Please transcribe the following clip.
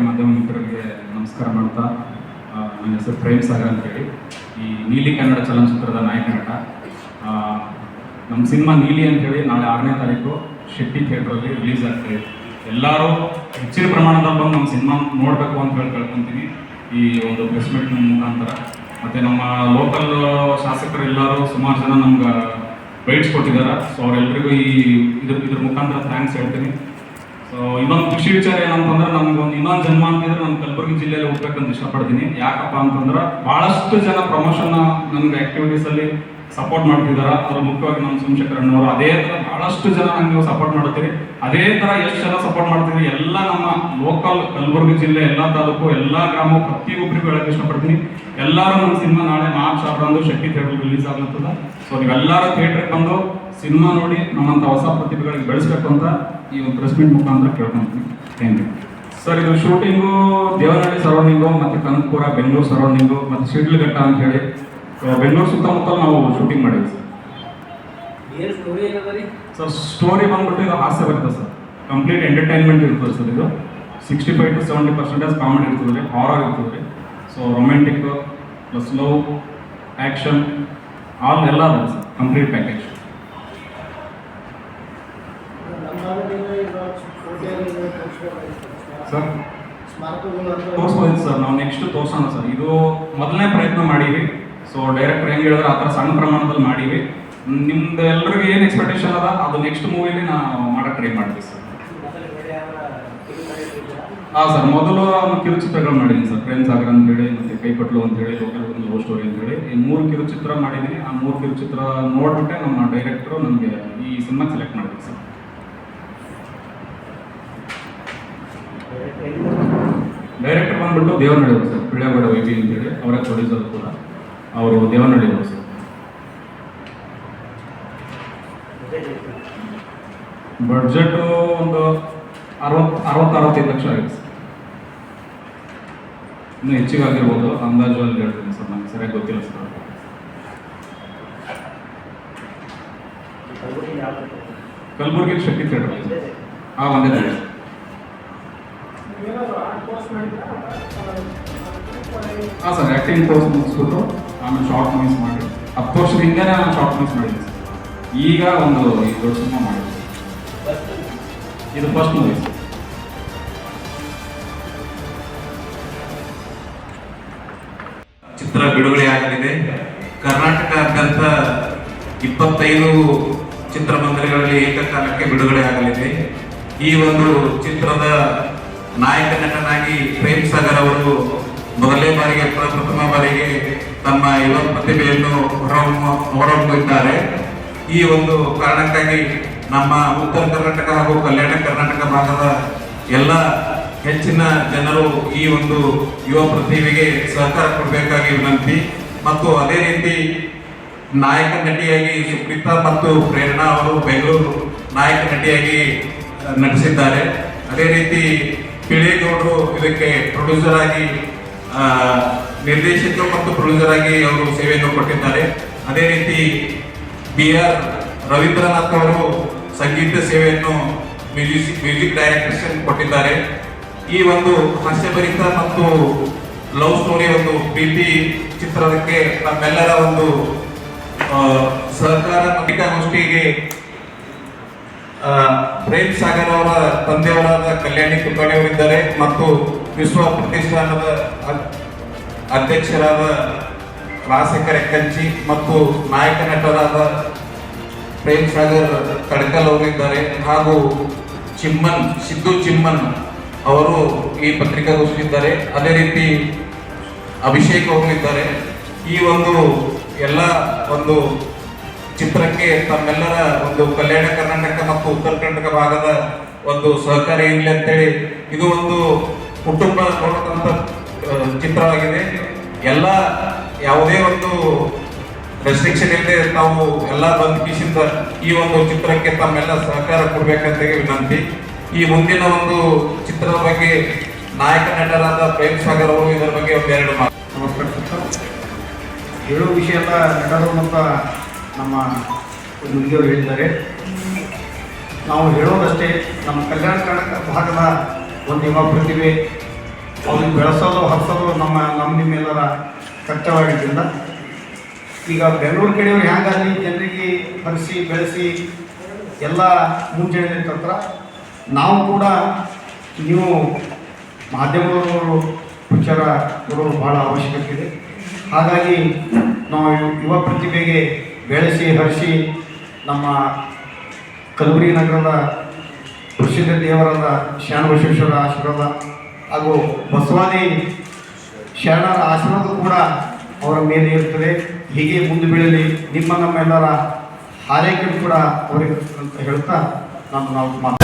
ಮಾಧ್ಯಮ ಮಿತ್ರರಿಗೆ ನಮಸ್ಕಾರ ಮಾಡ್ತಾ, ನನ್ನ ಹೆಸರು ಪ್ರೇಮ್ ಸಾಗರ್ ಅಂತೇಳಿ, ಈ ನೀಲಿ ಕನ್ನಡ ಚಲನಚಿತ್ರದ ನಾಯಕ ನಟ. ನಮ್ಮ ಸಿನಿಮಾ ನೀಲಿ ಅಂತೇಳಿ ನಾಳೆ 6ನೇ ತಾರೀಕು ಶೆಟ್ಟಿ ಥಿಯೇಟ್ರಲ್ಲಿ ರಿಲೀಸ್ ಆಗ್ತದೆ. ಎಲ್ಲರೂ ಹೆಚ್ಚಿನ ಪ್ರಮಾಣದಲ್ಲಿ ಬಂದು ನಮ್ಮ ಸಿನಿಮಾ ನೋಡಬೇಕು ಅಂತ ಹೇಳಿ ಕೇಳ್ಕೊತೀನಿ ಈ ಒಂದು ಪ್ರೆಸ್ ಮೀಟ್ ಮುಖಾಂತರ. ಮತ್ತು ನಮ್ಮ ಲೋಕಲ್ ಶಾಸಕರು ಎಲ್ಲರೂ ಸುಮಾರು ಜನ ನಮ್ಗೆ ಗೈಡ್ಸ್ ಕೊಟ್ಟಿದ್ದಾರೆ. ಸೊ ಅವರೆಲ್ಲರಿಗೂ ಇದ್ರ ಮುಖಾಂತರ ಥ್ಯಾಂಕ್ಸ್ ಹೇಳ್ತೀನಿ. ಸೊ ಇನ್ನೊಂದು ಖುಷಿ ವಿಚಾರ ಏನಂತಂದ್ರೆ, ನಮ್ಗೊಂದು ಇನ್ನೊಂದು ಜನ್ಮ ಅಂತಿದ್ರೆ ನಾನು ಕಲಬುರಗಿ ಜಿಲ್ಲೆಯಲ್ಲಿ ಹೋಗ್ಬೇಕಂತ ಇಷ್ಟಪಡ್ತೀನಿ. ಯಾಕಪ್ಪ ಅಂತಂದ್ರೆ ಭಾಳಷ್ಟು ಜನ ಪ್ರಮೋಷನ್ ನನಗೆ ಆ್ಯಕ್ಟಿವಿಟೀಸಲ್ಲಿ ಸಪೋರ್ಟ್ ಮಾಡ್ತಿದ್ದಾರೆ. ಅದ್ರ ಮುಖ್ಯವಾಗಿ ನಮ್ಮ ಸೋಮಶೇಖರಣ್ಣವರು ಅದೇ ಥರ ಭಾಳಷ್ಟು ಜನ ನನಗೆ ಸಪೋರ್ಟ್ ಮಾಡ್ತೀರಿ. ಅದೇ ಥರ ಎಷ್ಟು ಜನ ಸಪೋರ್ಟ್ ಮಾಡ್ತೀರಿ ಎಲ್ಲ ನಮ್ಮ ಲೋಕಲ್ ಕಲಬುರಗಿ ಜಿಲ್ಲೆ ಎಲ್ಲ ತಾಲೂಕು ಎಲ್ಲ ಗ್ರಾಮ ಪ್ರತಿಯೊಬ್ಬರಿಗೂ ಹೇಳಕ್ಕೆ ಇಷ್ಟಪಡ್ತೀನಿ. ಎಲ್ಲರೂ ನಮ್ಮ ಸಿನಿಮಾ ನಾಳೆ ಮಾರ್ಚ್ 6ರಂದು ಶೆಟ್ಟಿ ಥಿಯೇಟರ್ ರಿಲೀಸ್ ಆಗ್ಲತ್ತದ. ಸೊ ನೀವೆಲ್ಲರೂ ಥಿಯೇಟ್ರಿಗೆ ಬಂದು ಸಿನಿಮಾ ನೋಡಿ ನಮ್ಮಂಥ ಹೊಸ ಪ್ರತಿಭೆಗಳಿಗೆ ಬೆಳೆಸ್ಬೇಕು ಅಂತ ಈ ಒಂದು ಪ್ರೆಸ್ ಮೀಟ್ ಮುಖಾಂತರ ಕೇಳ್ಕೊಂತೀನಿ. Thank you sir. ಇದು ಶೂಟಿಂಗು ದೇವನಹಳ್ಳಿ ಸರೌಂಡಿಂಗು ಮತ್ತು ಕನಕಪುರ ಬೆಂಗಳೂರು ಸರೌಂಡಿಂಗು ಮತ್ತು ಶಿಡ್ಲಘಟ್ಟ ಅಂತ ಹೇಳಿ ಬೆಂಗಳೂರು ಸುತ್ತಮುತ್ತಲು ನಾವು ಶೂಟಿಂಗ್ ಮಾಡಿದ್ವಿ ಸರ್. ಸ್ಟೋರಿ ಬಂದ್ಬಿಟ್ಟು ಇದು ಹಾಸ್ಯ ಬರುತ್ತೆ ಸರ್, ಕಂಪ್ಲೀಟ್ ಎಂಟರ್ಟೈನ್ಮೆಂಟ್ ಇರ್ತದೆ ಸರ್. ಇದು 65 to 70% ಕಾಮಿಡಿ ಇರ್ತದೆ ರೀ, ಹಾರರ್ ಇರ್ತದೆ ರೀ. So romantic plus love action all ಎಲ್ಲ ಅದ ಸರ್, ಕಂಪ್ಲೀಟ್ ಪ್ಯಾಕೇಜ್. ಸರ್ ತೋರಿಸ್ಬೋದು ಸರ್, ನಾವು ನೆಕ್ಸ್ಟ್ ತೋರ್ಸೋಣ ಸರ್. ಇದು ಮೊದಲನೇ ಪ್ರಯತ್ನ ಮಾಡೀವಿ. ಸೊ ಡೈರೆಕ್ಟರ್ ಹೆಂಗೆ ಹೇಳಿದ್ರೆ ಆ ಥರ ಸಣ್ಣ ಪ್ರಮಾಣದಲ್ಲಿ ಮಾಡೀವಿ. ನಿಮ್ದು ಎಲ್ರಿಗೂ ಏನು ಎಕ್ಸ್ಪೆಕ್ಟೇಷನ್ ಅದ ಅದು ನೆಕ್ಸ್ಟ್ ಮೂವಿಲಿ ನಾವು ಮಾಡೋಕ್ಕೆ ಟ್ರೈ ಮಾಡ್ತೀವಿ ಸರ್. ಹಾಂ ಸರ್, ಮೊದಲು ಕಿರುಚಿತ್ರಗಳು ಮಾಡಿದ್ದೀನಿ ಸರ್. ಪ್ರೇಮ್ ಸಾಗರ್ ಅಂತೇಳಿ, ಮತ್ತು ಕೈಪಟ್ಲು ಅಂತೇಳಿ, ಲೋಕಲ್ ಒಂದು ಲವ್ ಸ್ಟೋರಿ ಅಂತೇಳಿ ಈ 3 ಕಿರುಚಿತ್ರ ಮಾಡಿದ್ದೀನಿ. ಆ 3 ಕಿರುಚಿತ್ರ ನೋಡ್ಬಿಟ್ಟೆ ನಮ್ಮ ಡೈರೆಕ್ಟ್ರು ನನಗೆ ಈ ಸಿನಿಮಾ ಸೆಲೆಕ್ಟ್ ಮಾಡಿದ್ವಿ ಸರ್. ಡೈರೆಕ್ಟರ್ ಬಂದ್ಬಿಟ್ಟು ದೇವನಹಳ್ಳಿ ಸರ್, ಪಿಳ್ಳೆಗೌಡ ವೈಬಿ ಅಂತೇಳಿ, ಅವರ ಪ್ರೊಡ್ಯೂಸರ್ ಕೂಡ ಅವರು ದೇವನಹಳ್ಳಿ ಸರ್. ಬಡ್ಜೆಟು ಒಂದು 60-65 ಲಕ್ಷ ಆಗಿದೆ ಸರ್. ಇನ್ನೂ ಹೆಚ್ಚಿಗೆ ಆಗಿರ್ಬೋದು, ಅಂದಾಜು ಅಲ್ಲಿ ಹೇಳ್ತೀನಿ ಸರ್, ನನಗೆ ಸರಿಯಾಗಿ ಗೊತ್ತಿಲ್ಲ ಸರ್. ಕಲಬುರಗಿ ಶೆಟ್ಟಿ ಥಿಯೇಟರ್ ಒಂದೇ ಸರ್. ಹಾಂ ಸರ್, ಆ್ಯಕ್ಟಿಂಗ್ ಕೋರ್ಸ್ ಮುಗಿಸ್ಬಿಟ್ಟು ಆಮೇಲೆ ಶಾರ್ಟ್ ಮೂವೀಸ್ ಮಾಡಿ 10 ವರ್ಷದ ಹಿಂದೆ ನಾನು ಶಾರ್ಟ್ ಮೂವೀಸ್ ಮಾಡಿದ್ದೀನಿ ಸರ್. ಈಗ ಒಂದು 5 ವರ್ಷ ಮಾಡಿದ್ದೀನಿ. ಇದು ಫಸ್ಟ್ ಮೂವಿ ಸರ್. ಚಿತ್ರ ಬಿಡುಗಡೆ ಆಗಲಿದೆ. ಕರ್ನಾಟಕದಾದ್ಯಂತ 25 ಚಿತ್ರಮಂದಿರಗಳಲ್ಲಿ ಏಕಕಾಲಕ್ಕೆ ಬಿಡುಗಡೆ ಆಗಲಿದೆ. ಈ ಒಂದು ಚಿತ್ರದ ನಾಯಕ ನಟನಾಗಿ ಪ್ರೇಮ್ ಸಾಗರ್ ಅವರು ಮೊದಲನೇ ಬಾರಿಗೆ ಪ್ರಥಮ ಬಾರಿಗೆ ತಮ್ಮ ಯುವ ಪ್ರತಿಭೆಯನ್ನು ಹೊರಹೊಮ್ಮಿದ್ದಾರೆ. ಈ ಒಂದು ಕಾರಣಕ್ಕಾಗಿ ನಮ್ಮ ಉತ್ತರ ಕರ್ನಾಟಕ ಹಾಗೂ ಕಲ್ಯಾಣ ಕರ್ನಾಟಕ ಭಾಗದ ಎಲ್ಲ ಹೆಚ್ಚಿನ ಜನರು ಈ ಒಂದು ಯುವ ಪ್ರತಿಭೆಗೆ ಸಹಕಾರ ಕೊಡಬೇಕಾಗಿ ವಿನಂತಿ. ಮತ್ತು ಅದೇ ರೀತಿ ನಾಯಕ ನಟಿಯಾಗಿ ಸುಪ್ರೀತಾ ಮತ್ತು ಪ್ರೇರಣಾ ಅವರು ಬೆಂಗಳೂರು ನಾಯಕ ನಟಿಯಾಗಿ ನಟಿಸಿದ್ದಾರೆ. ಅದೇ ರೀತಿ ಪಿಳ್ಳೇಗೌಡರು ಇದಕ್ಕೆ ಪ್ರೊಡ್ಯೂಸರ್ ಆಗಿ, ನಿರ್ದೇಶಕ ಮತ್ತು ಪ್ರೊಡ್ಯೂಸರ್ ಆಗಿ ಅವರು ಸೇವೆಯನ್ನು ಕೊಟ್ಟಿದ್ದಾರೆ. ಅದೇ ರೀತಿ BR ರವೀಂದ್ರನಾಥ್ ಅವರು ಸಂಗೀತ ಸೇವೆಯನ್ನು ಮ್ಯೂಸಿಕ್ ಡೈರೆಕ್ಷನ್ ಕೊಟ್ಟಿದ್ದಾರೆ. ಈ ಒಂದು ಹಾಸ್ಯಭರಿತ ಮತ್ತು ಲವ್ ಸ್ಟೋರಿ ಒಂದು ಪ್ರೀತಿ ಚಿತ್ರಕ್ಕೆ ತಮ್ಮೆಲ್ಲರ ಒಂದು ಸಹಕಾರ ಪತ್ರಿಕಾಗೋಷ್ಠಿಗೆ ಪ್ರೇಮ್ ಸಾಗರ್ ಅವರ ತಂದೆಯವರಾದ ಕಲ್ಯಾಣಿ ಕುಲಕರ್ಣಿಯವರಿದ್ದಾರೆ ಮತ್ತು ವಿಶ್ವ ಪ್ರತಿಷ್ಠಾನದ ಅಧ್ಯಕ್ಷರಾದ ರಾಜಶೇಖರ್ ಎಕ್ಕಂಚಿ ಮತ್ತು ನಾಯಕ ನಟರಾದ ಪ್ರೇಮ್ ಸಾಗರ್ ಕಡಕಲ್ ಅವರಿದ್ದಾರೆ. ಹಾಗೂ ಸಿದ್ದು ಚಿಮ್ಮನ್ ಅವರು ಈ ಪತ್ರಿಕಾಗೋಷ್ಠಿ ಇದ್ದಾರೆ. ಅದೇ ರೀತಿ ಅಭಿಷೇಕ್ ಅವರು ಇದ್ದಾರೆ. ಈ ಒಂದು ಎಲ್ಲ ಒಂದು ಚಿತ್ರಕ್ಕೆ ತಮ್ಮೆಲ್ಲರ ಒಂದು ಕಲ್ಯಾಣ ಕರ್ನಾಟಕ ಮತ್ತು ಉತ್ತರ ಕರ್ನಾಟಕ ಭಾಗದ ಒಂದು ಸಹಕಾರ ಇರಲಿ ಅಂತೇಳಿ, ಇದು ಒಂದು ಕುಟುಂಬ ನೋಡತಕ್ಕಂಥ ಚಿತ್ರವಾಗಿದೆ. ಎಲ್ಲ ಯಾವುದೇ ಒಂದು ರೆಸ್ಟ್ರಿಕ್ಷನ್ ಇಲ್ಲದೆ ತಾವು ಎಲ್ಲ ಬಂದ್ಕಿಸಿಂದ ಈ ಒಂದು ಚಿತ್ರಕ್ಕೆ ತಮ್ಮೆಲ್ಲ ಸಹಕಾರ ಕೊಡ್ಬೇಕಂತ ವಿನಂತಿ. ಈ ಮುಂದಿನ ಒಂದು ಚಿತ್ರದ ಬಗ್ಗೆ ನಾಯಕ ನಟರಾದ ಪ್ರೇಮ್ ಸಾಗರ್ ಅವರು ಇದರ ಬಗ್ಗೆ ಒಂದೆರಡು ಮಾತು. ನಮಸ್ಕಾರ ಸರ್. ಹೇಳೋ ವಿಷಯದ ನಟರು ಮತ್ತು ನಮ್ಮ ನುಡಿಯವರು ಹೇಳಿದ್ದಾರೆ. ನಾವು ಹೇಳೋದಷ್ಟೇ, ನಮ್ಮ ಕಲ್ಯಾಣ ಕರ್ನಾಟಕ ಭಾಗದ ಒಂದು ಯುವ ಪ್ರತಿಭೆ ಅವ್ರಿಗೆ ಬೆಳೆಸೋದು ಹರಿಸೋದು ನಿಮ್ಮೆಲ್ಲರ ಕರ್ತವ್ಯವಾಗಿದ್ದರಿಂದ ಈಗ ಬೆಂಗಳೂರು ಕಡೆಯವ್ರು ಹ್ಯಾಂಗಾಗಲಿ ಜನರಿಗೆ ಹರಿಸಿ ಬೆಳೆಸಿ ಎಲ್ಲ ಮುಂಚೂಣಿ ತಂತ್ರ ನಾವು ಕೂಡ ನೀವು ಮಾಧ್ಯಮದವರು ಪ್ರಚಾರ ಕೊಡೋದು ಭಾಳ ಅವಶ್ಯಕತೆ ಇದೆ. ಹಾಗಾಗಿ ನಾವು ಯುವ ಪ್ರತಿಭೆಗೆ ಬೆಳೆಸಿ ಹರಿಸಿ ನಮ್ಮ ಕಲಬುರಗಿ ನಗರದ ಪ್ರಸಿದ್ಧ ದೇವರಾದ ಶರಣಬಸವೇಶ್ವರ ಆಶೀರ್ವಾದ ಹಾಗೂ ಬಸವಾದಿ ಶರಣರ ಆಶೀರ್ವಾದ ಕೂಡ ಅವರ ಮೇಲೆ ಇರ್ತದೆ. ಹೀಗೆ ಮುಂದೆ ಬೆಳಲಿ ನಮ್ಮೆಲ್ಲರ ಹಾರೈಕೆ ಕೂಡ ಅವರಿಗೆ ಅಂತ ಹೇಳ್ತಾ ನಾವು